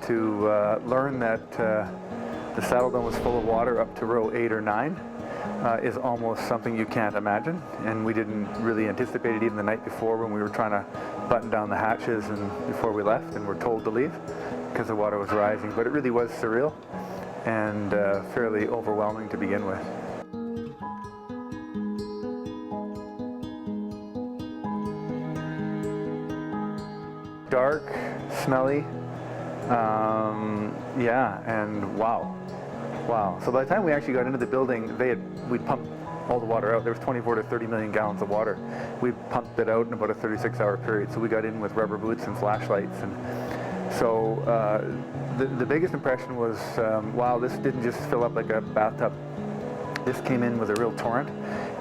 to learn that the Saddledome was full of water up to row 8 or 9 is almost something you can't imagine, and we didn't really anticipate it even the night before when we were trying to button down the hatches and before we left and were told to leave because the water was rising. But it really was surreal and fairly overwhelming to begin with. Dark, smelly, yeah, and wow. So by the time we actually got into the building, we'd pumped all the water out. There was 24 to 30 million gallons of water. We pumped it out in about a 36-hour period. So we got in with rubber boots and flashlights. And so the biggest impression was, wow, this didn't just fill up like a bathtub. This came in with a real torrent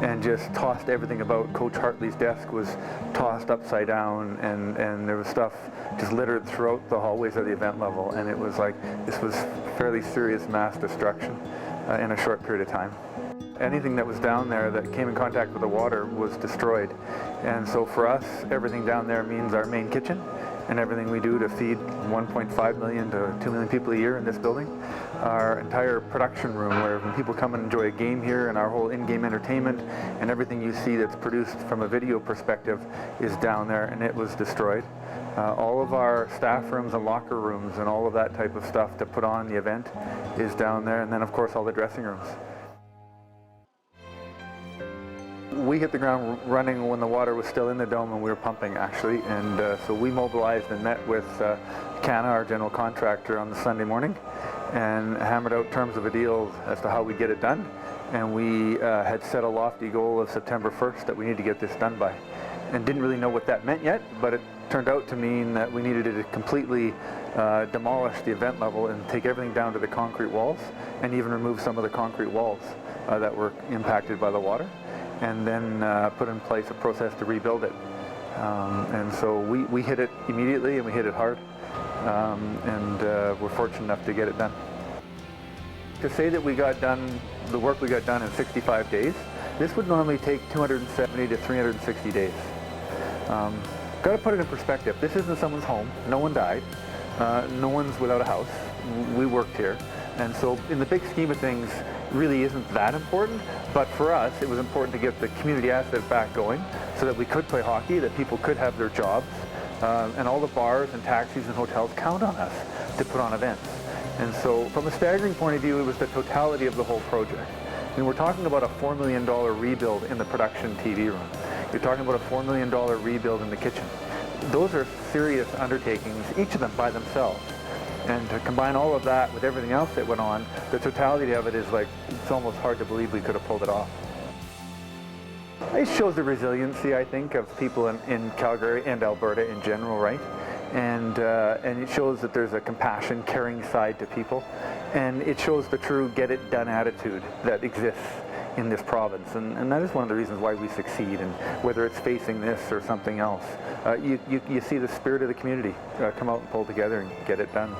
and just tossed everything about. Coach Hartley's desk was tossed upside down, and there was stuff just littered throughout the hallways of the event level, and it was like this was fairly serious mass destruction in a short period of time. Anything that was down there that came in contact with the water was destroyed, and so for us, everything down there means our main kitchen and everything we do to feed 1.5 million to 2 million people a year in this building. Our entire production room, where when people come and enjoy a game here, and our whole in-game entertainment and everything you see that's produced from a video perspective is down there, and it was destroyed. All of our staff rooms and locker rooms and all of that type of stuff to put on the event is down there, and then of course all the dressing rooms. We hit the ground running when the water was still in the dome and we were pumping, actually, and so we mobilized and met with Canna, our general contractor, on the Sunday morning and hammered out terms of a deal as to how we'd get it done, and we had set a lofty goal of September 1st that we need to get this done by, and didn't really know what that meant yet, but it turned out to mean that we needed to completely demolish the event level and take everything down to the concrete walls, and even remove some of the concrete walls that were impacted by the water, and then put in place a process to rebuild it. And so we hit it immediately, and we hit it hard, and we're fortunate enough to get it done. To say that we got done, the work we got done in 65 days, this would normally take 270 to 360 days. Got to put it in perspective. This isn't someone's home. No one died. No one's without a house. We worked here. And so in the big scheme of things, really isn't that important, but for us it was important to get the community asset back going so that we could play hockey, that people could have their jobs, and all the bars and taxis and hotels count on us to put on events. And so from a staggering point of view, it was the totality of the whole project. And we're talking about a $4 million rebuild in the production TV room. You're talking about a $4 million rebuild in the kitchen. Those are serious undertakings, each of them by themselves. And to combine all of that with everything else that went on, the totality of it is like, it's almost hard to believe we could have pulled it off. It shows the resiliency, I think, of people in Calgary and Alberta in general, right? And it shows that there's a compassion, caring side to people. And it shows the true get-it-done attitude that exists in this province. And that is one of the reasons why we succeed. And whether it's facing this or something else, you see the spirit of the community come out and pull together and get it done.